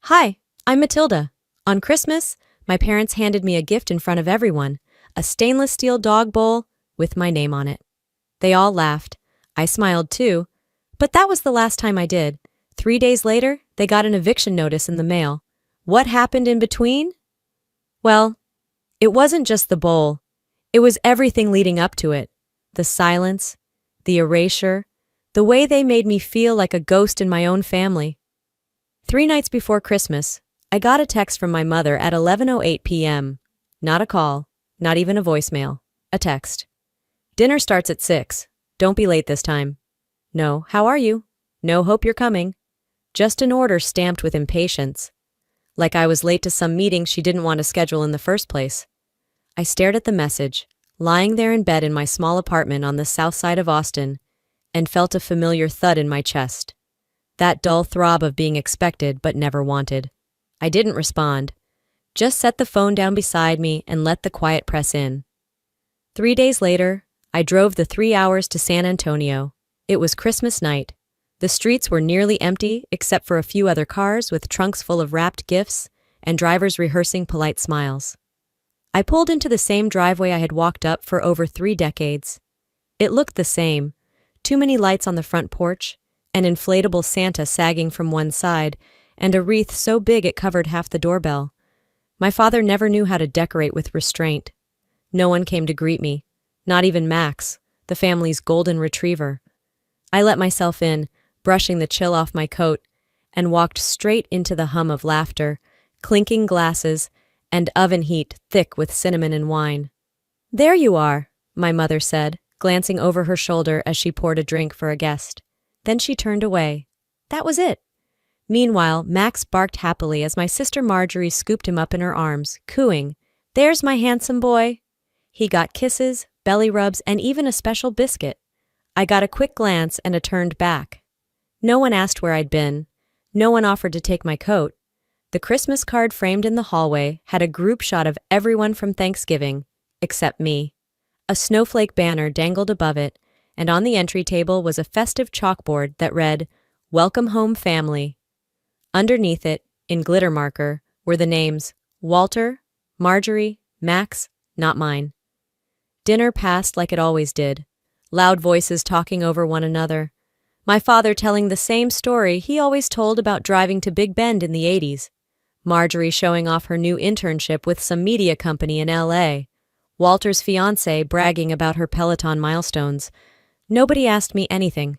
Hi, I'm Matilda. On Christmas, my parents handed me a gift in front of everyone, a stainless steel dog bowl with my name on it. They all laughed. I smiled too, but that was the last time I did. 3 days later, they got an eviction notice in the mail. What happened in between? Well, it wasn't just the bowl. It was everything leading up to it. The silence, the erasure, the way they made me feel like a ghost in my own family. 3 nights before Christmas, I got a text from my mother at 11:08 p.m. Not a call, not even a voicemail, a text. Dinner starts at 6. Don't be late this time. No, how are you? No, hope you're coming. Just an order stamped with impatience. Like I was late to some meeting she didn't want to schedule in the first place. I stared at the message, lying there in bed in my small apartment on the south side of Austin, and felt a familiar thud in my chest. That dull throb of being expected but never wanted. I didn't respond. Just set the phone down beside me and let the quiet press in. 3 days later, I drove the 3 hours to San Antonio. It was Christmas night. The streets were nearly empty except for a few other cars with trunks full of wrapped gifts and drivers rehearsing polite smiles. I pulled into the same driveway I had walked up for over 3 decades. It looked the same. Too many lights on the front porch, an inflatable Santa sagging from one side, and a wreath so big it covered half the doorbell. My father never knew how to decorate with restraint. No one came to greet me, not even Max, the family's golden retriever. I let myself in, brushing the chill off my coat, and walked straight into the hum of laughter, clinking glasses, and oven heat thick with cinnamon and wine. "There you are," my mother said, glancing over her shoulder as she poured a drink for a guest. Then she turned away. That was it. Meanwhile, Max barked happily as my sister Marjorie scooped him up in her arms, cooing, "There's my handsome boy." He got kisses, belly rubs, and even a special biscuit. I got a quick glance and a turned back. No one asked where I'd been. No one offered to take my coat. The Christmas card framed in the hallway had a group shot of everyone from Thanksgiving, except me. A snowflake banner dangled above it, and on the entry table was a festive chalkboard that read, "Welcome home, family." Underneath it, in glitter marker, were the names Walter, Marjorie, Max, not mine. Dinner passed like it always did. Loud voices talking over one another. My father telling the same story he always told about driving to Big Bend in the 80s. Marjorie showing off her new internship with some media company in LA. Walter's fiancée bragging about her Peloton milestones. Nobody asked me anything.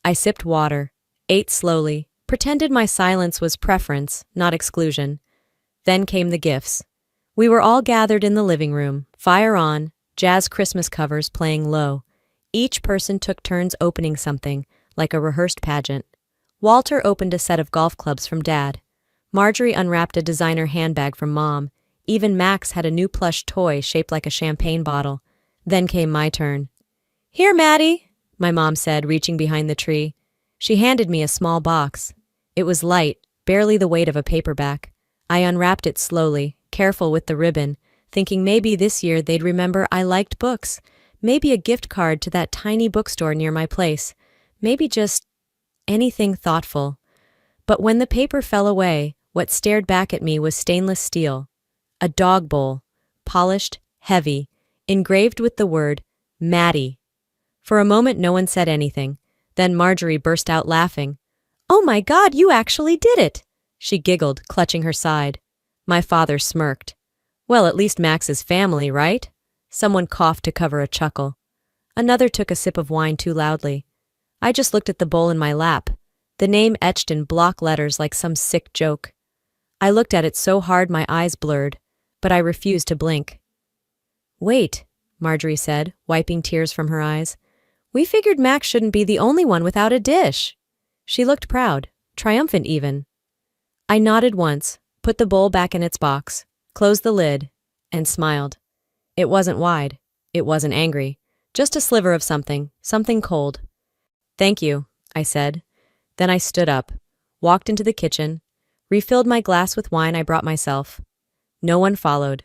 I sipped water, ate slowly, pretended my silence was preference, not exclusion. Then came the gifts. We were all gathered in the living room, fire on, jazz Christmas covers playing low. Each person took turns opening something, like a rehearsed pageant. Walter opened a set of golf clubs from Dad. Marjorie unwrapped a designer handbag from Mom. Even Max had a new plush toy shaped like a champagne bottle. Then came my turn. "Here, Maddie," my mom said, reaching behind the tree. She handed me a small box. It was light, barely the weight of a paperback. I unwrapped it slowly, careful with the ribbon, thinking maybe this year they'd remember I liked books, maybe a gift card to that tiny bookstore near my place, maybe just anything thoughtful. But when the paper fell away, what stared back at me was stainless steel. A dog bowl, polished, heavy, engraved with the word, Maddie. For a moment no one said anything. Then Marjorie burst out laughing. "Oh my God, you actually did it!" She giggled, clutching her side. My father smirked. "Well, at least Max is family, right?" Someone coughed to cover a chuckle. Another took a sip of wine too loudly. I just looked at the bowl in my lap, the name etched in block letters like some sick joke. I looked at it so hard my eyes blurred, but I refused to blink. "Wait," Marjorie said, wiping tears from her eyes. "We figured Max shouldn't be the only one without a dish." She looked proud, triumphant even. I nodded once, put the bowl back in its box, closed the lid, and smiled. It wasn't wide. It wasn't angry. Just a sliver of something cold. "Thank you," I said. Then I stood up, walked into the kitchen, refilled my glass with wine I brought myself. No one followed.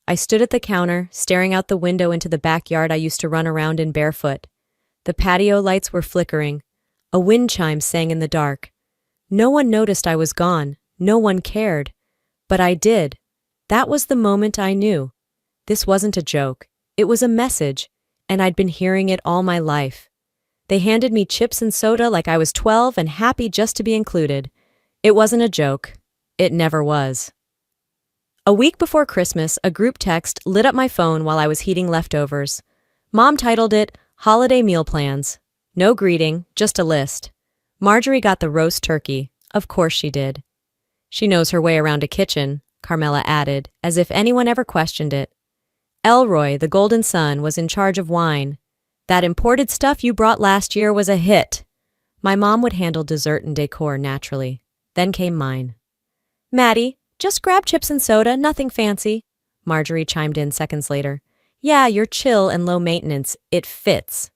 I stood at the counter, staring out the window into the backyard I used to run around in barefoot. The patio lights were flickering. A wind chime sang in the dark. No one noticed I was gone, No one cared. But I did. That was the moment I knew. This wasn't a joke. It was a message, and I'd been hearing it all my life. They handed me chips and soda like I was 12 and happy just to be included. It wasn't a joke. It never was. A week before Christmas, a group text lit up my phone while I was heating leftovers. Mom titled it, Holiday Meal Plans. No greeting, just a list. Marjorie got the roast turkey. Of course she did. She knows her way around a kitchen, Carmela added, as if anyone ever questioned it. Elroy, the golden son, was in charge of wine. That imported stuff you brought last year was a hit. My mom would handle dessert and decor naturally. Then came mine. Maddie, just grab chips and soda, nothing fancy. Marjorie chimed in seconds later. Yeah, you're chill and low maintenance. It fits.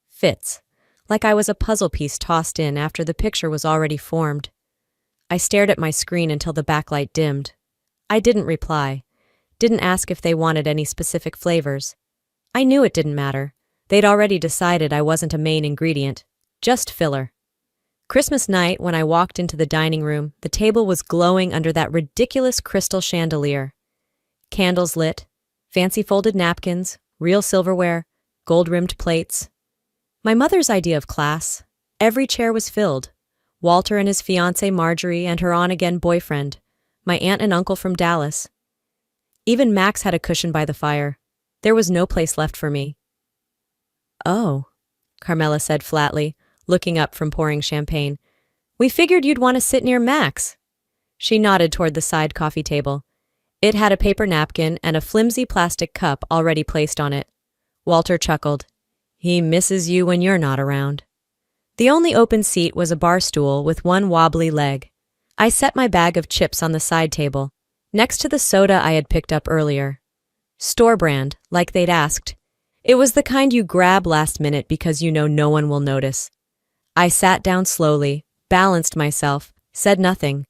Fits. Like I was a puzzle piece tossed in after the picture was already formed. I stared at my screen until the backlight dimmed. I didn't reply. Didn't ask if they wanted any specific flavors. I knew it didn't matter. They'd already decided I wasn't a main ingredient. Just filler. Christmas night, when I walked into the dining room, the table was glowing under that ridiculous crystal chandelier. Candles lit, fancy folded napkins, real silverware, gold-rimmed plates. My mother's idea of class. Every chair was filled. Walter and his fiancée Marjorie and her on-again boyfriend. My aunt and uncle from Dallas. Even Max had a cushion by the fire. There was no place left for me. Oh, Carmela said flatly, looking up from pouring champagne. We figured you'd want to sit near Max. She nodded toward the side coffee table. It had a paper napkin and a flimsy plastic cup already placed on it. Walter chuckled. He misses you when you're not around. The only open seat was a bar stool with one wobbly leg. I set my bag of chips on the side table, next to the soda I had picked up earlier. Store brand, like they'd asked. It was the kind you grab last minute because you know no one will notice. I sat down slowly, balanced myself, said nothing.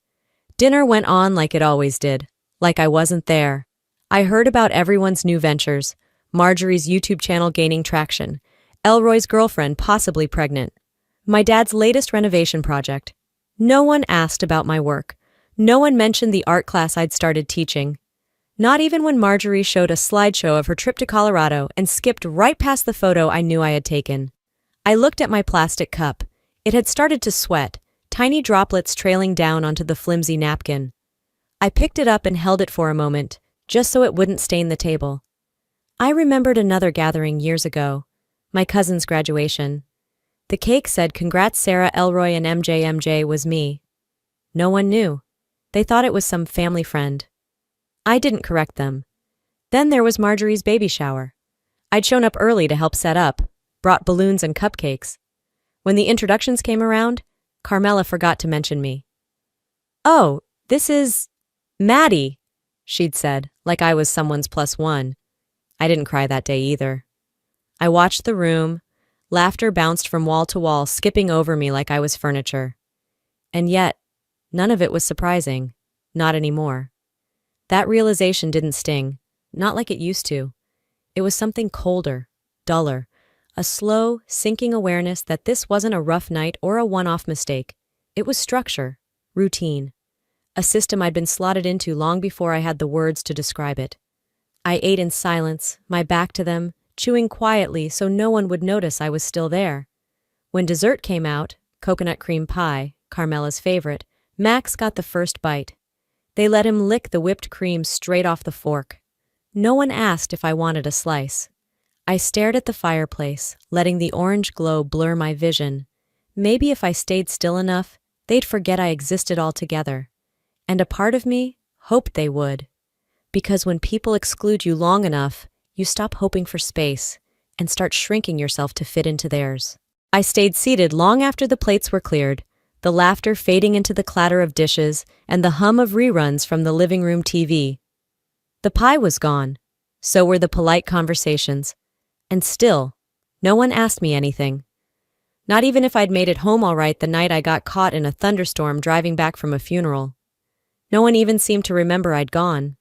Dinner went on like it always did, like I wasn't there. I heard about everyone's new ventures, Marjorie's YouTube channel gaining traction, Elroy's girlfriend possibly pregnant, my dad's latest renovation project. No one asked about my work. No one mentioned the art class I'd started teaching. Not even when Marjorie showed a slideshow of her trip to Colorado and skipped right past the photo I knew I had taken. I looked at my plastic cup. It had started to sweat, tiny droplets trailing down onto the flimsy napkin. I picked it up and held it for a moment, just so it wouldn't stain the table. I remembered another gathering years ago, my cousin's graduation. The cake said, "Congrats Sarah, Elroy, and MJ was me." No one knew. They thought it was some family friend. I didn't correct them. Then there was Marjorie's baby shower. I'd shown up early to help set up, brought balloons and cupcakes. When the introductions came around, Carmela forgot to mention me. "Oh, this is Maddie," she'd said, like I was someone's plus one. I didn't cry that day either. I watched the room. Laughter bounced from wall to wall, skipping over me like I was furniture. And yet, none of it was surprising. Not anymore. That realization didn't sting, not like it used to. It was something colder, duller, a slow, sinking awareness that this wasn't a rough night or a one-off mistake. It was structure, routine, a system I'd been slotted into long before I had the words to describe it. I ate in silence, my back to them, chewing quietly so no one would notice I was still there. When dessert came out, coconut cream pie, Carmela's favorite, Max got the first bite. They let him lick the whipped cream straight off the fork. No one asked if I wanted a slice. I stared at the fireplace, letting the orange glow blur my vision. Maybe if I stayed still enough, they'd forget I existed altogether. And a part of me hoped they would. Because when people exclude you long enough, you stop hoping for space and start shrinking yourself to fit into theirs. I stayed seated long after the plates were cleared, the laughter fading into the clatter of dishes and the hum of reruns from the living room TV. The pie was gone. So were the polite conversations. And still, no one asked me anything. Not even if I'd made it home all right the night I got caught in a thunderstorm driving back from a funeral. No one even seemed to remember I'd gone.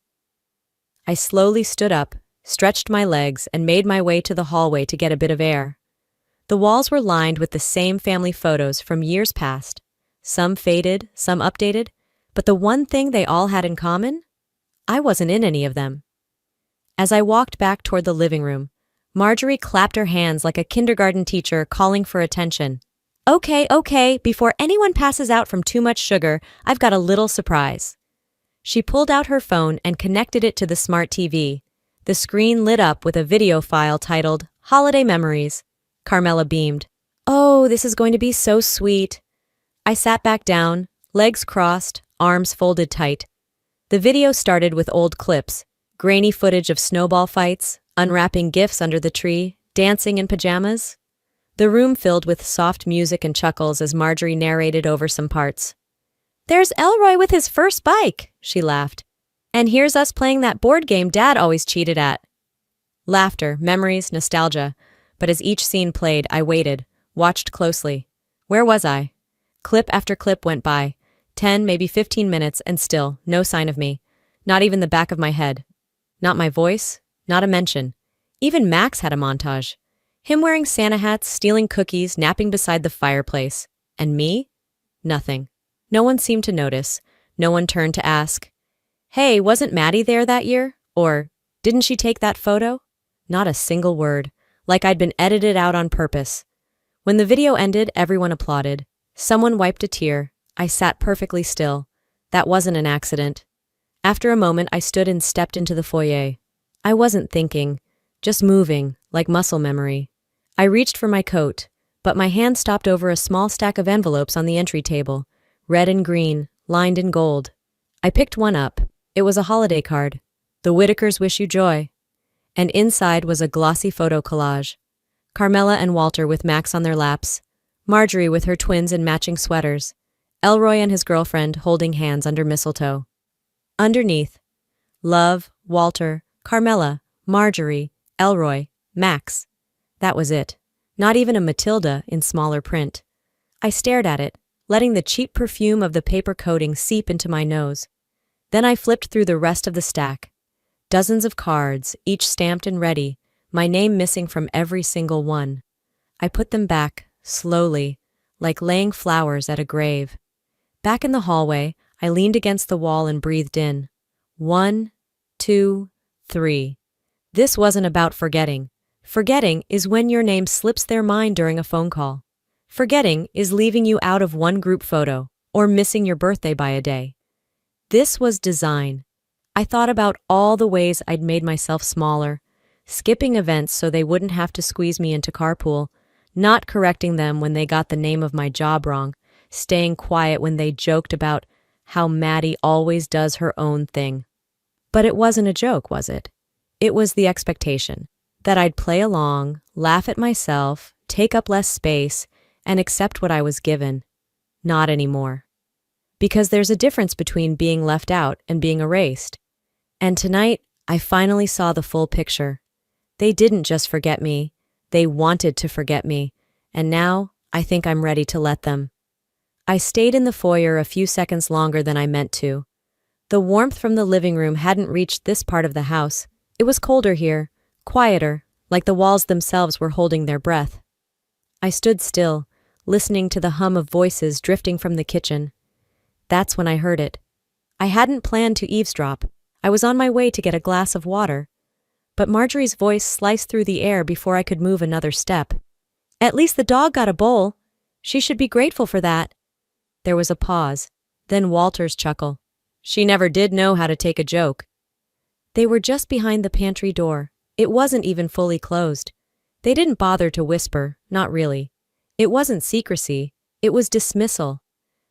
I slowly stood up, stretched my legs, and made my way to the hallway to get a bit of air. The walls were lined with the same family photos from years past, some faded, some updated, But the one thing they all had in common? I wasn't in any of them. As I walked back toward the living room, Marjorie clapped her hands like a kindergarten teacher calling for attention. Okay, before anyone passes out from too much sugar, I've got a little surprise. She pulled out her phone and connected it to the smart TV. The screen lit up with a video file titled Holiday Memories. Carmela beamed. Oh, this is going to be so sweet. I sat back down, legs crossed, arms folded tight. The video started with old clips, grainy footage of snowball fights, unwrapping gifts under the tree, dancing in pajamas. The room filled with soft music and chuckles as Marjorie narrated over some parts. There's Elroy with his first bike, she laughed. And here's us playing that board game Dad always cheated at. Laughter, memories, nostalgia. But as each scene played, I waited, watched closely. Where was I? Clip after clip went by. 10, maybe 15 minutes, and still, no sign of me. Not even the back of my head. Not my voice. Not a mention. Even Max had a montage. Him wearing Santa hats, stealing cookies, napping beside the fireplace. And me? Nothing. No one seemed to notice. No one turned to ask, hey, wasn't Maddie there that year? Or, didn't she take that photo? Not a single word. Like I'd been edited out on purpose. When the video ended, everyone applauded. Someone wiped a tear. I sat perfectly still. That wasn't an accident. After a moment, I stood and stepped into the foyer. I wasn't thinking, just moving, like muscle memory. I reached for my coat, but my hand stopped over a small stack of envelopes on the entry table, red and green, lined in gold. I picked one up. It was a holiday card. The Whitakers wish you joy. And inside was a glossy photo collage. Carmela and Walter with Max on their laps, Marjorie with her twins in matching sweaters, Elroy and his girlfriend holding hands under mistletoe. Underneath, Love, Walter, Carmela, Marjorie, Elroy, Max. That was it. Not even a Matilda in smaller print. I stared at it, letting the cheap perfume of the paper coating seep into my nose. Then I flipped through the rest of the stack. Dozens of cards, each stamped and ready, my name missing from every single one. I put them back, slowly, like laying flowers at a grave. Back in the hallway, I leaned against the wall and breathed in. 1, 2, 3. This wasn't about forgetting. Forgetting is when your name slips their mind during a phone call. Forgetting is leaving you out of one group photo, or missing your birthday by a day. This was design. I thought about all the ways I'd made myself smaller, skipping events so they wouldn't have to squeeze me into carpool, not correcting them when they got the name of my job wrong, staying quiet when they joked about how Maddie always does her own thing. But it wasn't a joke, was it? It was the expectation that I'd play along, laugh at myself, take up less space, and accept what I was given. Not anymore. Because there's a difference between being left out and being erased. And tonight, I finally saw the full picture. They didn't just forget me. They wanted to forget me. And now, I think I'm ready to let them. I stayed in the foyer a few seconds longer than I meant to. The warmth from the living room hadn't reached this part of the house. It was colder here, quieter, like the walls themselves were holding their breath. I stood still, listening to the hum of voices drifting from the kitchen. That's when I heard it. I hadn't planned to eavesdrop. I was on my way to get a glass of water. But Marjorie's voice sliced through the air before I could move another step. At least the dog got a bowl. She should be grateful for that. There was a pause, then Walter's chuckle. She never did know how to take a joke. They were just behind the pantry door. It wasn't even fully closed. They didn't bother to whisper, not really. It wasn't secrecy, it was dismissal.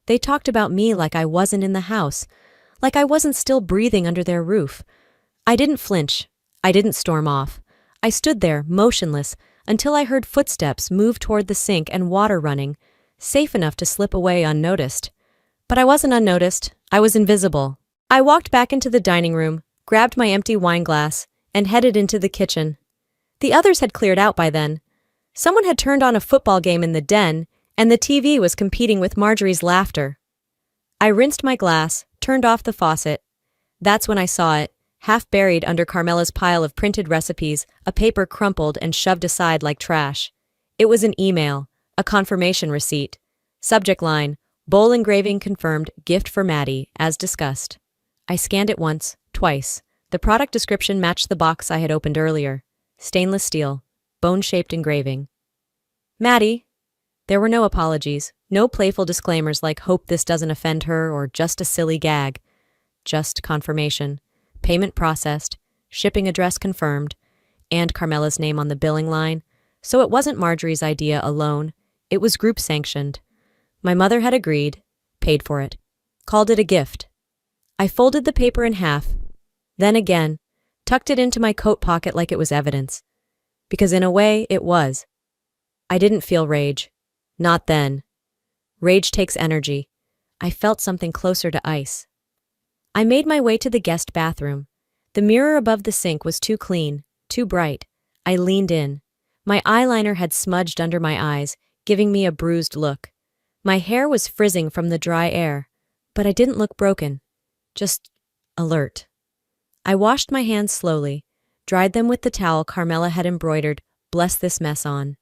They talked about me like I wasn't in the house, like I wasn't still breathing under their roof. I didn't flinch. I didn't storm off. I stood there, motionless, until I heard footsteps move toward the sink and water running, safe enough to slip away unnoticed. But I wasn't unnoticed. I was invisible. I walked back into the dining room, grabbed my empty wine glass, and headed into the kitchen. The others had cleared out by then. Someone had turned on a football game in the den, and the TV was competing with Marjorie's laughter. I rinsed my glass, turned off the faucet. That's when I saw it, half buried under Carmela's pile of printed recipes, a paper crumpled and shoved aside like trash. It was an email, a confirmation receipt. Subject line, Bowl engraving confirmed gift for Maddie, as discussed. I scanned it once, twice. The product description matched the box I had opened earlier. Stainless steel, bone-shaped engraving. Maddie. There were no apologies, no playful disclaimers like hope this doesn't offend her or just a silly gag. Just confirmation. Payment processed, shipping address confirmed, and Carmela's name on the billing line. So it wasn't Marjorie's idea alone. It was group sanctioned. My mother had agreed, paid for it, called it a gift. I folded the paper in half, then again, tucked it into my coat pocket like it was evidence. Because in a way, it was. I didn't feel rage. Not then. Rage takes energy. I felt something closer to ice. I made my way to the guest bathroom. The mirror above the sink was too clean, too bright. I leaned in. My eyeliner had smudged under my eyes, giving me a bruised look. My hair was frizzing from the dry air, but I didn't look broken, just alert. I washed my hands slowly, dried them with the towel Carmela had embroidered, "Bless this mess" on.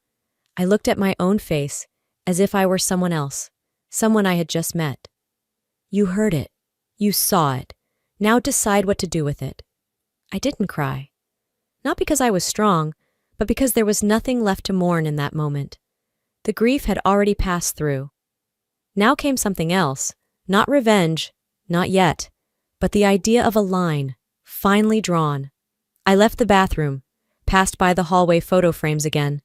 I looked at my own face, as if I were someone else, someone I had just met. You heard it. You saw it. Now decide what to do with it. I didn't cry. Not because I was strong, but because there was nothing left to mourn in that moment. The grief had already passed through. Now came something else, not revenge, not yet, but the idea of a line, finely drawn. I left the bathroom, passed by the hallway photo frames again.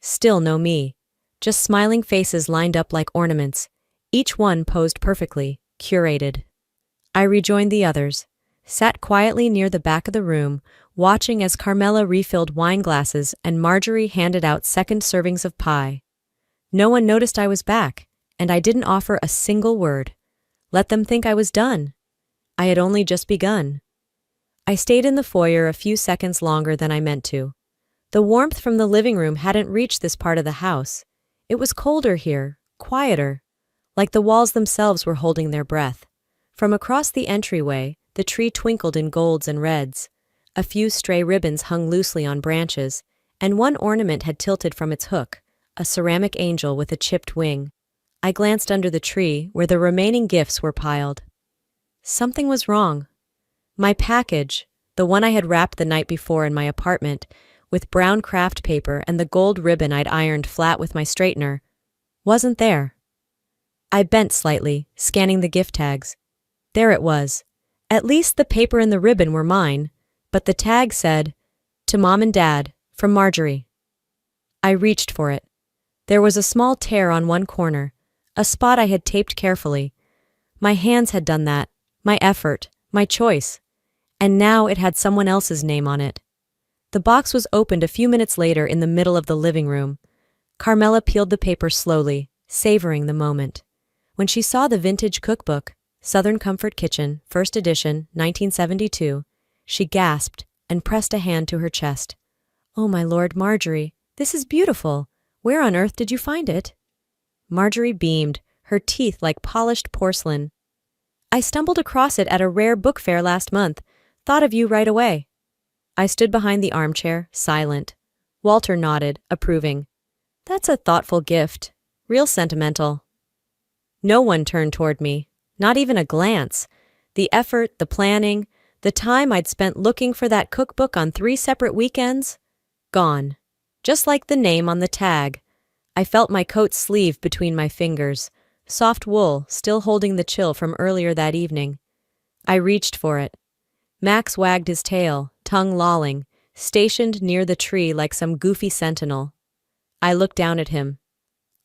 Still no me, just smiling faces lined up like ornaments, each one posed perfectly, curated. I rejoined the others, sat quietly near the back of the room, watching as Carmela refilled wine glasses and Marjorie handed out second servings of pie. No one noticed I was back, and I didn't offer a single word. Let them think I was done. I had only just begun. I stayed in the foyer a few seconds longer than I meant to. The warmth from the living room hadn't reached this part of the house. It was colder here, quieter, like the walls themselves were holding their breath. From across the entryway, the tree twinkled in golds and reds. A few stray ribbons hung loosely on branches, and one ornament had tilted from its hook, a ceramic angel with a chipped wing. I glanced under the tree, where the remaining gifts were piled. Something was wrong. My package, the one I had wrapped the night before in my apartment, with brown craft paper and the gold ribbon I'd ironed flat with my straightener, wasn't there. I bent slightly, scanning the gift tags. There it was. At least the paper and the ribbon were mine, but the tag said, "To Mom and Dad, from Marjorie." I reached for it. There was a small tear on one corner, a spot I had taped carefully. My hands had done that, my effort, my choice, and now it had someone else's name on it. The box was opened a few minutes later in the middle of the living room. Carmela peeled the paper slowly, savoring the moment. When she saw the vintage cookbook, Southern Comfort Kitchen, first edition, 1972, she gasped and pressed a hand to her chest. "Oh, my Lord, Marjorie, this is beautiful. Where on earth did you find it?" Marjorie beamed, her teeth like polished porcelain. "I stumbled across it at a rare book fair last month. Thought of you right away." I stood behind the armchair, silent. Walter nodded, approving. "That's a thoughtful gift. Real sentimental." No one turned toward me, not even a glance. The effort, the planning, the time I'd spent looking for that cookbook on 3 separate weekends? Gone. Just like the name on the tag. I felt my coat sleeve between my fingers, soft wool still holding the chill from earlier that evening. I reached for it. Max wagged his tail, tongue lolling, stationed near the tree like some goofy sentinel. I looked down at him.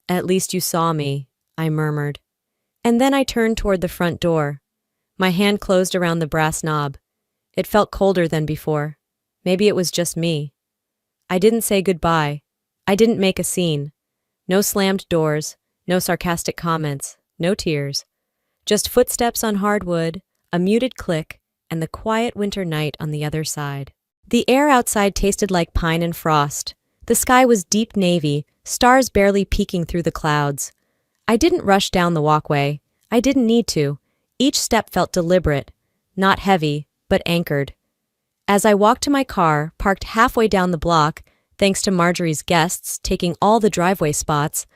"At least you saw me," I murmured. And then I turned toward the front door. My hand closed around the brass knob. It felt colder than before. Maybe it was just me. I didn't say goodbye. I didn't make a scene. No slammed doors, no sarcastic comments, no tears. Just footsteps on hardwood, a muted click, and the quiet winter night on the other side. The air outside tasted like pine and frost. The sky was deep navy, stars barely peeking through the clouds. I didn't rush down the walkway. I didn't need to. Each step felt deliberate, not heavy, but anchored. As I walked to my car, parked halfway down the block, thanks to Marjorie's guests taking all the driveway spots,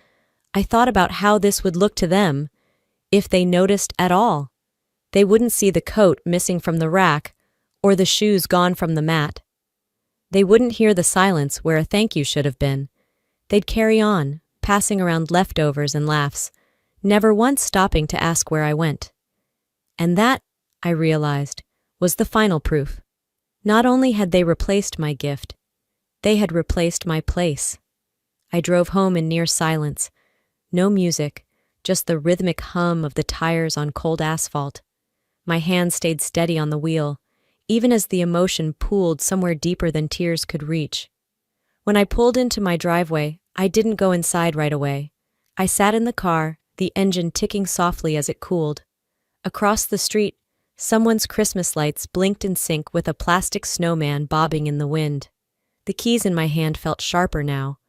I thought about how this would look to them. If they noticed at all. They wouldn't see the coat missing from the rack or the shoes gone from the mat. They wouldn't hear the silence where a thank you should have been. They'd carry on, passing around leftovers and laughs, never once stopping to ask where I went. And that, I realized, was the final proof. Not only had they replaced my gift, they had replaced my place. I drove home in near silence. No music, just the rhythmic hum of the tires on cold asphalt. My hand stayed steady on the wheel, even as the emotion pooled somewhere deeper than tears could reach. When I pulled into my driveway, I didn't go inside right away. I sat in the car, the engine ticking softly as it cooled. Across the street, someone's Christmas lights blinked in sync with a plastic snowman bobbing in the wind. The keys in my hand felt sharper now.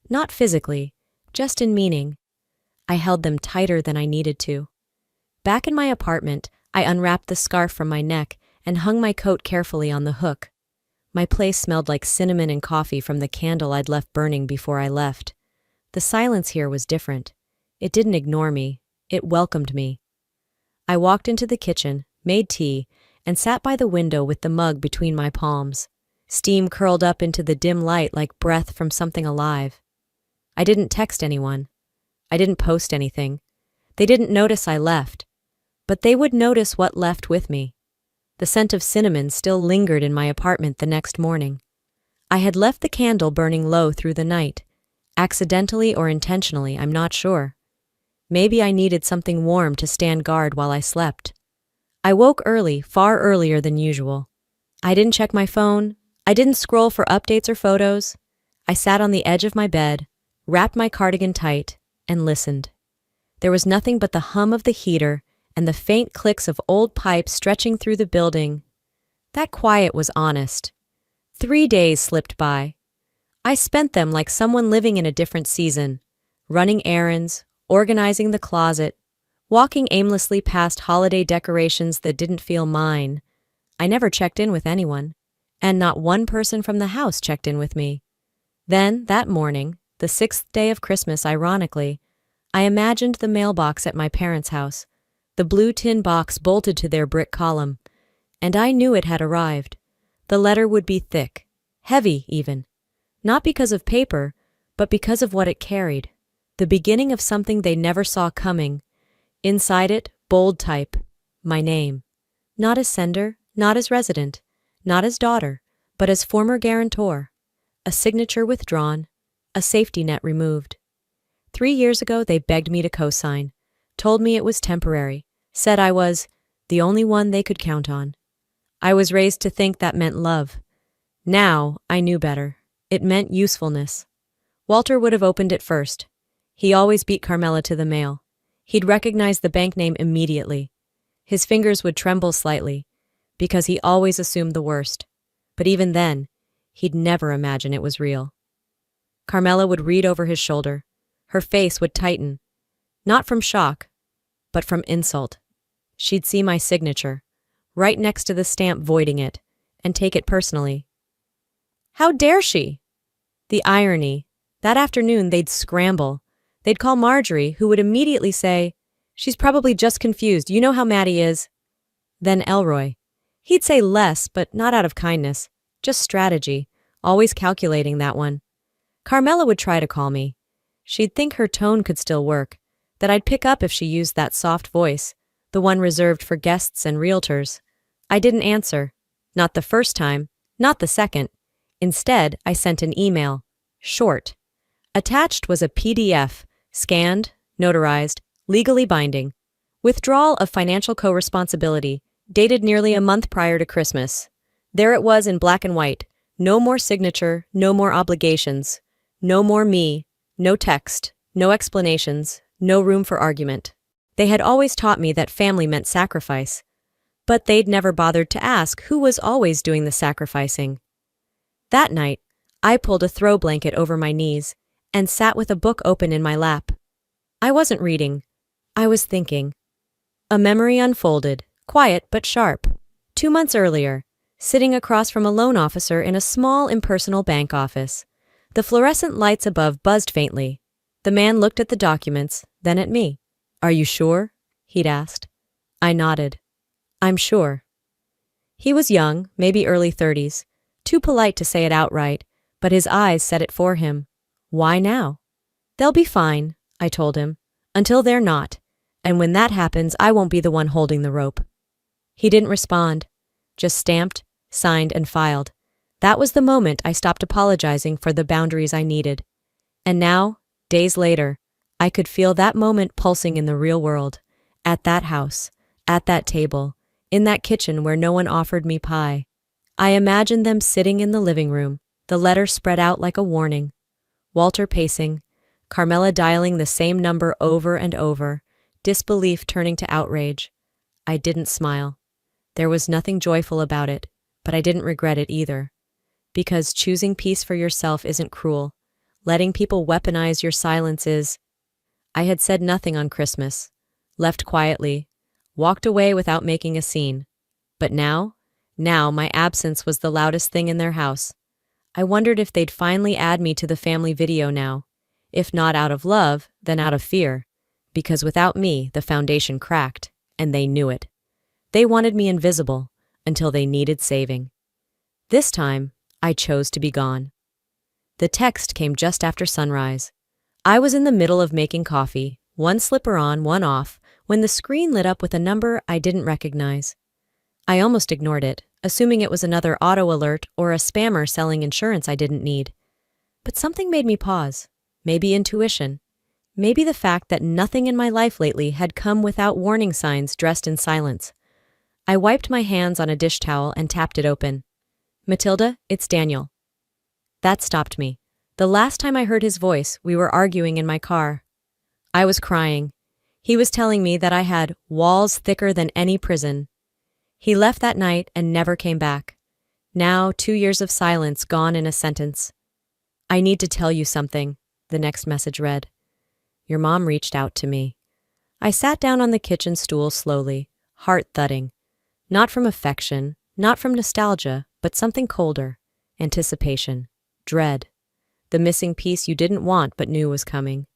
Not physically, just in meaning. I held them tighter than I needed to. Back in my apartment, I unwrapped the scarf from my neck and hung my coat carefully on the hook. My place smelled like cinnamon and coffee from the candle I'd left burning before I left. The silence here was different. It didn't ignore me. It welcomed me. I walked into the kitchen, made tea, and sat by the window with the mug between my palms. Steam curled up into the dim light like breath from something alive. I didn't text anyone. I didn't post anything. They didn't notice I left. But they would notice what left with me. The scent of cinnamon still lingered in my apartment the next morning. I had left the candle burning low through the night. Accidentally or intentionally, I'm not sure. Maybe I needed something warm to stand guard while I slept. I woke early, far earlier than usual. I didn't check my phone. I didn't scroll for updates or photos. I sat on the edge of my bed, wrapped my cardigan tight, and listened. There was nothing but the hum of the heater and the faint clicks of old pipes stretching through the building. That quiet was honest. 3 days slipped by. I spent them like someone living in a different season, running errands, organizing the closet, walking aimlessly past holiday decorations that didn't feel mine. I never checked in with anyone, and not one person from the house checked in with me. Then, that morning, the 6th day of Christmas, ironically, I imagined the mailbox at my parents' house, the blue tin box bolted to their brick column, and I knew it had arrived. The letter would be thick, heavy even, not because of paper, but because of what it carried, the beginning of something they never saw coming. Inside it, bold type, my name. Not as sender, not as resident, not as daughter, but as former guarantor. A signature withdrawn, a safety net removed. 3 years ago, they begged me to co-sign, told me it was temporary, said I was the only one they could count on. I was raised to think that meant love. Now, I knew better. It meant usefulness. Walter would have opened it first. He always beat Carmela to the mail. He'd recognize the bank name immediately. His fingers would tremble slightly, because he always assumed the worst. But even then, he'd never imagine it was real. Carmela would read over his shoulder. Her face would tighten, not from shock, but from insult. She'd see my signature, right next to the stamp voiding it, and take it personally. How dare she? The irony. That afternoon, they'd scramble. They'd call Marjorie, who would immediately say, "She's probably just confused. You know how Maddie is." Then Elroy. He'd say less, but not out of kindness. Just strategy. Always calculating that one. Carmela would try to call me. She'd think her tone could still work, that I'd pick up if she used that soft voice, the one reserved for guests and realtors. I didn't answer. Not the first time, not the second. Instead, I sent an email. Short. Attached was a PDF, scanned, notarized, legally binding. Withdrawal of financial co-responsibility, dated nearly a month prior to Christmas. There it was in black and white. No more signature, no more obligations. No more me, no text, no explanations, no room for argument. They had always taught me that family meant sacrifice, but they'd never bothered to ask who was always doing the sacrificing. That night, I pulled a throw blanket over my knees and sat with a book open in my lap. I wasn't reading. I was thinking. A memory unfolded, quiet but sharp. 2 months earlier, sitting across from a loan officer in a small, impersonal bank office. The fluorescent lights above buzzed faintly. The man looked at the documents, then at me. "Are you sure?" he'd asked. I nodded. I'm sure. He was young, maybe early 30s, too polite to say it outright, but his eyes said it for him. Why now? They'll be fine, I told him, until they're not, and when that happens, I won't be the one holding the rope. He didn't respond, just stamped, signed, and filed. That was the moment I stopped apologizing for the boundaries I needed. And now, days later, I could feel that moment pulsing in the real world, at that house, at that table, in that kitchen where no one offered me pie. I imagined them sitting in the living room, the letter spread out like a warning. Walter pacing, Carmela dialing the same number over and over, disbelief turning to outrage. I didn't smile. There was nothing joyful about it, but I didn't regret it either. Because choosing peace for yourself isn't cruel. Letting people weaponize your silence is. I had said nothing on Christmas, left quietly, walked away without making a scene. But now my absence was the loudest thing in their house. I wondered if they'd finally add me to the family video now. If not out of love, then out of fear. Because without me, the foundation cracked, and they knew it. They wanted me invisible, until they needed saving. This time, I chose to be gone. The text came just after sunrise. I was in the middle of making coffee, one slipper on, one off, when the screen lit up with a number I didn't recognize. I almost ignored it, assuming it was another auto alert or a spammer selling insurance I didn't need. But something made me pause. Maybe intuition. Maybe the fact that nothing in my life lately had come without warning signs dressed in silence. I wiped my hands on a dish towel and tapped it open. Matilda, it's Daniel. That stopped me. The last time I heard his voice, we were arguing in my car. I was crying. He was telling me that I had walls thicker than any prison. He left that night and never came back. Now, 2 years of silence gone in a sentence. I need to tell you something, the next message read. Your mom reached out to me. I sat down on the kitchen stool slowly, heart thudding. Not from affection, not from nostalgia, but something colder. Anticipation. Dread. The missing piece you didn't want but knew was coming.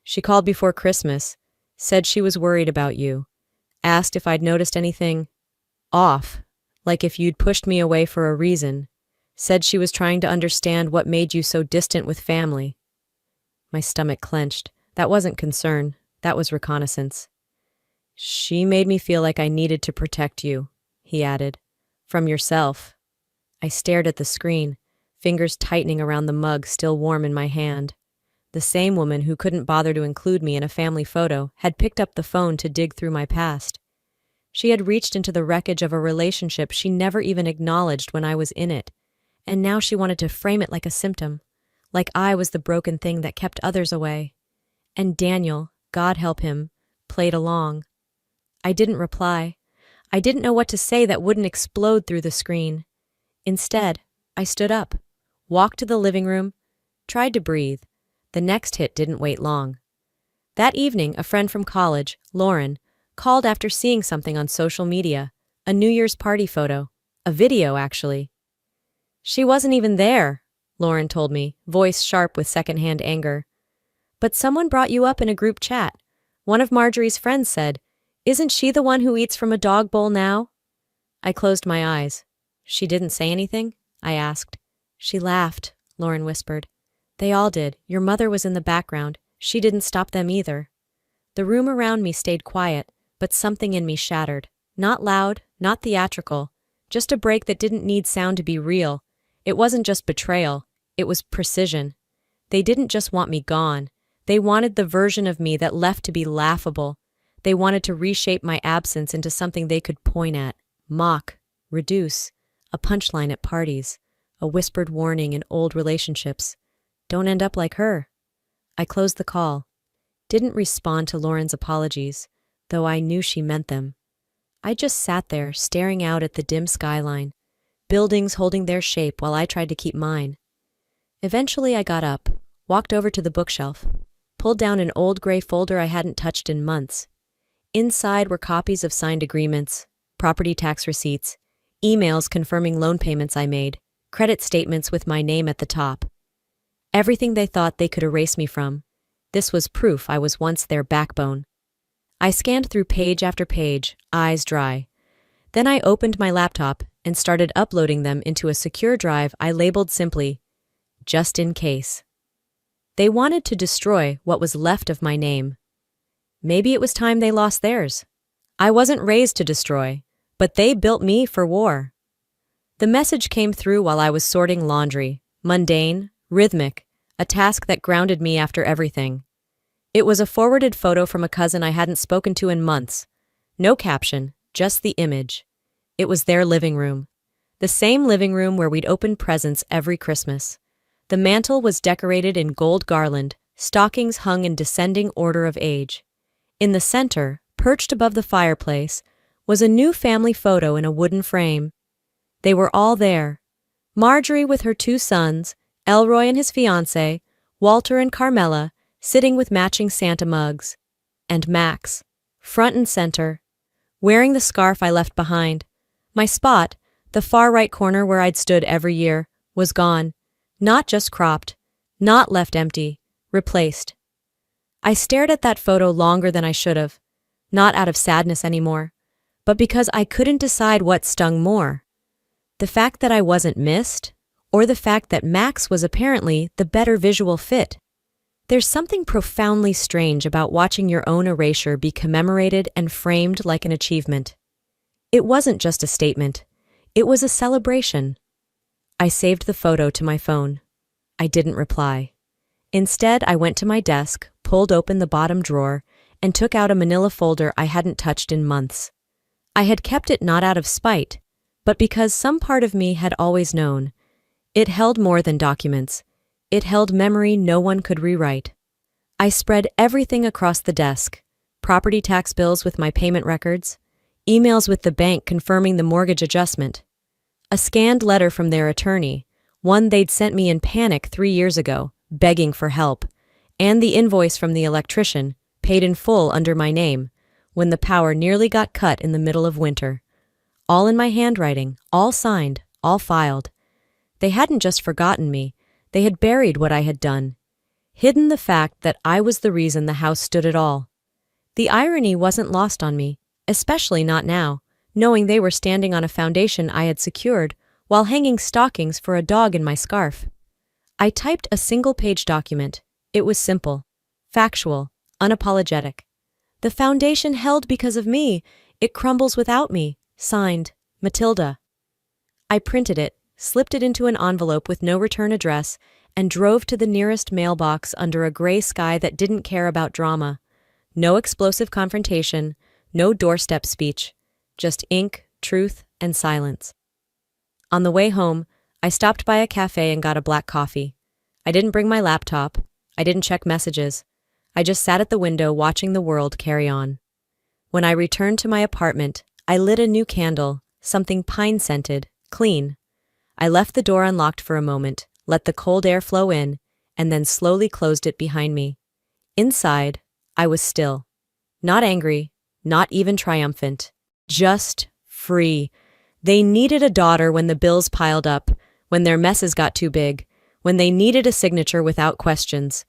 She called before Christmas, said she was worried about you, asked if I'd noticed anything off, like if you'd pushed me away for a reason, said she was trying to understand what made you so distant with family. My stomach clenched. That wasn't concern, that was reconnaissance. She made me feel like I needed to protect you, he added. From yourself. I stared at the screen, fingers tightening around the mug still warm in my hand. The same woman who couldn't bother to include me in a family photo had picked up the phone to dig through my past. She had reached into the wreckage of a relationship she never even acknowledged when I was in it, and now she wanted to frame it like a symptom, like I was the broken thing that kept others away. And Daniel, God help him, played along. I didn't reply. I didn't know what to say that wouldn't explode through the screen. Instead, I stood up, walked to the living room, tried to breathe. The next hit didn't wait long. That evening, a friend from college, Lauren, called after seeing something on social media, a New Year's party photo, a video actually. She wasn't even there, Lauren told me, voice sharp with secondhand anger. But someone brought you up in a group chat. One of Marjorie's friends said, "Isn't she the one who eats from a dog bowl now?" I closed my eyes. She didn't say anything? I asked. She laughed, Lauren whispered. They all did. Your mother was in the background. She didn't stop them either. The room around me stayed quiet, but something in me shattered. Not loud, not theatrical, just a break that didn't need sound to be real. It wasn't just betrayal, it was precision. They didn't just want me gone. They wanted the version of me that left to be laughable. They wanted to reshape my absence into something they could point at, mock, reduce, a punchline at parties, a whispered warning in old relationships. Don't end up like her. I closed the call. Didn't respond to Lauren's apologies, though I knew she meant them. I just sat there, staring out at the dim skyline, buildings holding their shape while I tried to keep mine. Eventually I got up, walked over to the bookshelf, pulled down an old gray folder I hadn't touched in months. Inside were copies of signed agreements, property tax receipts, emails confirming loan payments I made, credit statements with my name at the top. Everything they thought they could erase me from. This was proof I was once their backbone. I scanned through page after page, eyes dry. Then I opened my laptop and started uploading them into a secure drive I labeled simply, "Just in case." They wanted to destroy what was left of my name. Maybe it was time they lost theirs. I wasn't raised to destroy, but they built me for war. The message came through while I was sorting laundry, mundane, rhythmic, a task that grounded me after everything. It was a forwarded photo from a cousin I hadn't spoken to in months. No caption, just the image. It was their living room. The same living room where we'd open presents every Christmas. The mantel was decorated in gold garland, stockings hung in descending order of age. In the center, perched above the fireplace, was a new family photo in a wooden frame. They were all there. Marjorie with her 2 sons, Elroy and his fiancée, Walter and Carmela, sitting with matching Santa mugs. And Max, front and center, wearing the scarf I left behind. My spot, the far right corner where I'd stood every year, was gone. Not just cropped, not left empty, replaced. I stared at that photo longer than I should have, not out of sadness anymore, but because I couldn't decide what stung more. The fact that I wasn't missed, or the fact that Max was apparently the better visual fit. There's something profoundly strange about watching your own erasure be commemorated and framed like an achievement. It wasn't just a statement, it was a celebration. I saved the photo to my phone. I didn't reply. Instead, I went to my desk, pulled open the bottom drawer, and took out a manila folder I hadn't touched in months. I had kept it not out of spite, but because some part of me had always known. It held more than documents. It held memory no one could rewrite. I spread everything across the desk, property tax bills with my payment records, emails with the bank confirming the mortgage adjustment, a scanned letter from their attorney, one they'd sent me in panic 3 years ago, begging for help, and the invoice from the electrician, paid in full under my name, when the power nearly got cut in the middle of winter. All in my handwriting, all signed, all filed. They hadn't just forgotten me, they had buried what I had done, hidden the fact that I was the reason the house stood at all. The irony wasn't lost on me, especially not now, knowing they were standing on a foundation I had secured while hanging stockings for a dog in my scarf. I typed a single-page document. It was simple, factual, unapologetic. The foundation held because of me. It crumbles without me. Signed, Matilda. I printed it, slipped it into an envelope with no return address, and drove to the nearest mailbox under a gray sky that didn't care about drama. No explosive confrontation, no doorstep speech, just ink, truth, and silence. On the way home, I stopped by a cafe and got a black coffee. I didn't bring my laptop. I didn't check messages. I just sat at the window watching the world carry on. When I returned to my apartment, I lit a new candle, something pine-scented, clean. I left the door unlocked for a moment, let the cold air flow in, and then slowly closed it behind me. Inside, I was still. Not angry, not even triumphant. Just free. They needed a daughter when the bills piled up, when their messes got too big, when they needed a signature without questions.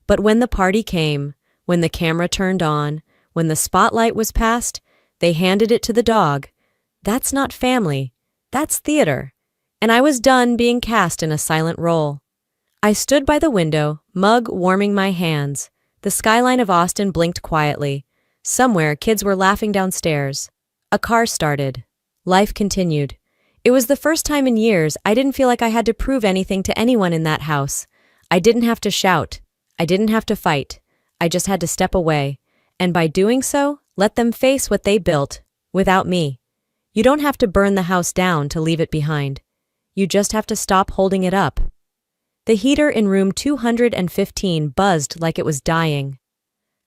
But when the party came, when the camera turned on, when the spotlight was passed, they handed it to the dog. That's not family. That's theater. And I was done being cast in a silent role. I stood by the window, mug warming my hands. The skyline of Austin blinked quietly. Somewhere, kids were laughing downstairs. A car started. Life continued. It was the first time in years I didn't feel like I had to prove anything to anyone in that house. I didn't have to shout. I didn't have to fight. I just had to step away. And by doing so, let them face what they built, without me. You don't have to burn the house down to leave it behind. You just have to stop holding it up. The heater in room 215 buzzed like it was dying.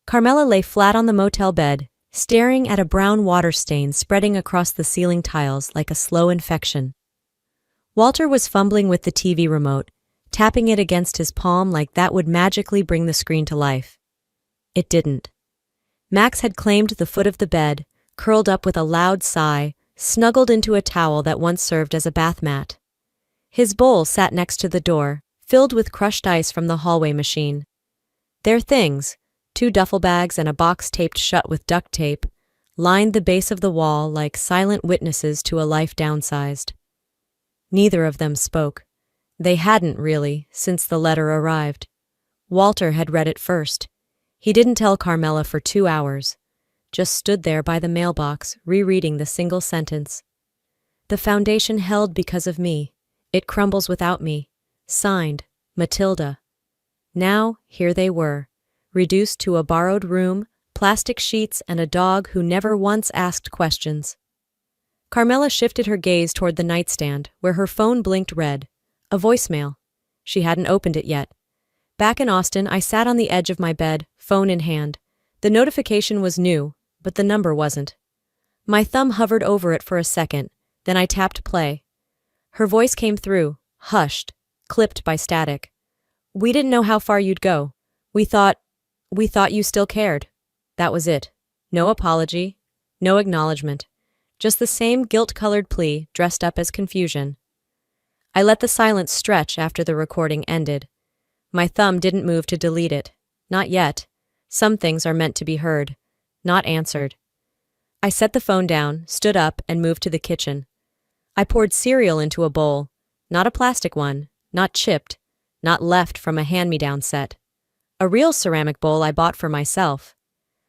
Carmela lay flat on the motel bed, staring at a brown water stain spreading across the ceiling tiles like a slow infection. Walter was fumbling with the TV remote, tapping it against his palm like that would magically bring the screen to life. It didn't. Max had claimed the foot of the bed, curled up with a loud sigh, snuggled into a towel that once served as a bath mat. His bowl sat next to the door, filled with crushed ice from the hallway machine. Their things, 2 duffel bags and a box taped shut with duct tape lined the base of the wall like silent witnesses to a life downsized. Neither of them spoke. They hadn't, really, since the letter arrived. Walter had read it first. He didn't tell Carmela for 2 hours. Just stood there by the mailbox, rereading the single sentence. The foundation held because of me. It crumbles without me. Signed, Matilda. Now, here they were, reduced to a borrowed room, plastic sheets, and a dog who never once asked questions. Carmela shifted her gaze toward the nightstand, where her phone blinked red. A voicemail. She hadn't opened it yet. Back in Austin, I sat on the edge of my bed, phone in hand. The notification was new, but the number wasn't. My thumb hovered over it for a second, then I tapped play. Her voice came through, hushed, clipped by static. We didn't know how far you'd go. We thought you still cared. That was it. No apology, no acknowledgement. Just the same guilt-colored plea dressed up as confusion. I let the silence stretch after the recording ended. My thumb didn't move to delete it. Not yet. Some things are meant to be heard, not answered. I set the phone down, stood up, and moved to the kitchen. I poured cereal into a bowl. Not a plastic one, not chipped, not left from a hand-me-down set. A real ceramic bowl I bought for myself.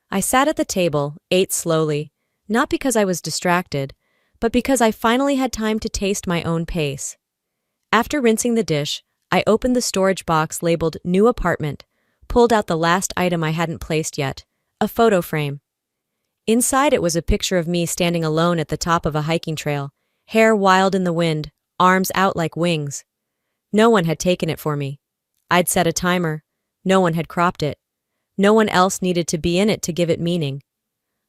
I sat at the table, ate slowly, not because I was distracted, but because I finally had time to taste my own pace. After rinsing the dish, I opened the storage box labeled New Apartment, pulled out the last item I hadn't placed yet, a photo frame. Inside it was a picture of me standing alone at the top of a hiking trail, hair wild in the wind, arms out like wings. No one had taken it for me. I'd set a timer. No one had cropped it. No one else needed to be in it to give it meaning.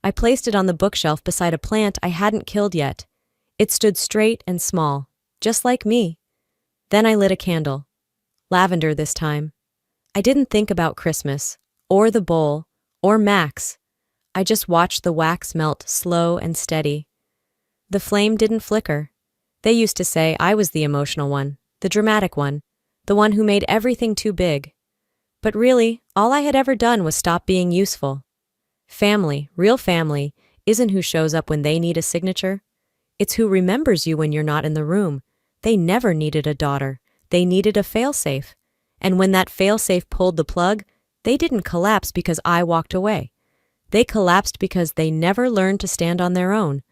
I placed it on the bookshelf beside a plant I hadn't killed yet. It stood straight and small, just like me. Then I lit a candle. Lavender this time. I didn't think about Christmas, or the bowl, or Max. I just watched the wax melt slow and steady. The flame didn't flicker. They used to say I was the emotional one, the dramatic one, the one who made everything too big. But really, all I had ever done was stop being useful. Family, real family, isn't who shows up when they need a signature. It's who remembers you when you're not in the room. They never needed a daughter. They needed a failsafe. And when that failsafe pulled the plug, they didn't collapse because I walked away. They collapsed because they never learned to stand on their own.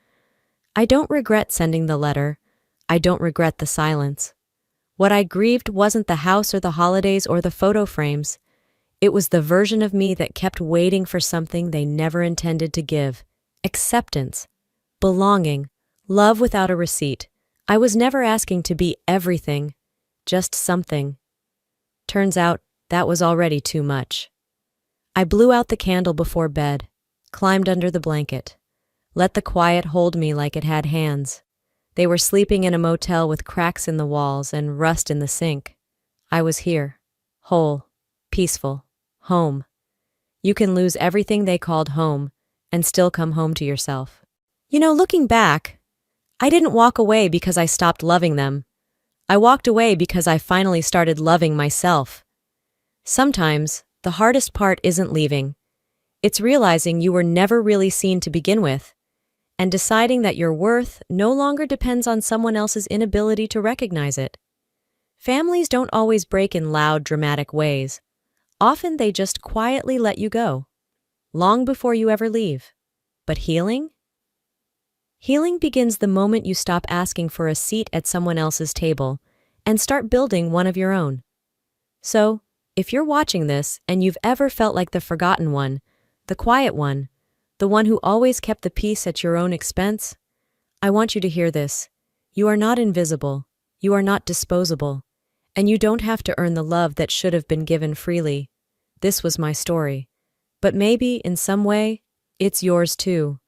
I don't regret sending the letter. I don't regret the silence. What I grieved wasn't the house or the holidays or the photo frames. It was the version of me that kept waiting for something they never intended to give. Acceptance. Belonging. Love without a receipt. I was never asking to be everything. Just something. Turns out, that was already too much. I blew out the candle before bed, climbed under the blanket, let the quiet hold me like it had hands. They were sleeping in a motel with cracks in the walls and rust in the sink. I was here, whole, peaceful, home. You can lose everything they called home and still come home to yourself. Looking back, I didn't walk away because I stopped loving them. I walked away because I finally started loving myself. Sometimes, the hardest part isn't leaving. It's realizing you were never really seen to begin with, and deciding that your worth no longer depends on someone else's inability to recognize it. Families don't always break in loud, dramatic ways. Often they just quietly let you go, long before you ever leave. But healing? Healing begins the moment you stop asking for a seat at someone else's table and start building one of your own. So, if you're watching this and you've ever felt like the forgotten one, the quiet one, the one who always kept the peace at your own expense, I want you to hear this. You are not invisible. You are not disposable. And you don't have to earn the love that should have been given freely. This was my story. But maybe, in some way, it's yours too.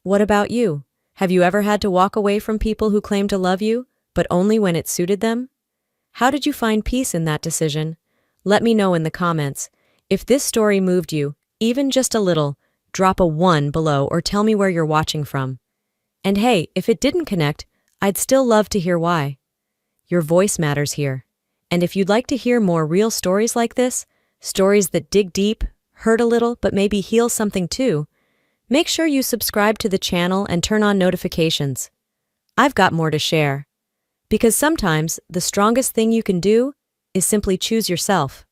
What about you? Have you ever had to walk away from people who claim to love you, but only when it suited them? How did you find peace in that decision? Let me know in the comments. If this story moved you, even just a little, drop a 1 below or tell me where you're watching from. And hey, if it didn't connect, I'd still love to hear why. Your voice matters here. And if you'd like to hear more real stories like this, stories that dig deep, hurt a little, but maybe heal something too, make sure you subscribe to the channel and turn on notifications. I've got more to share. Because sometimes the strongest thing you can do is simply choose yourself.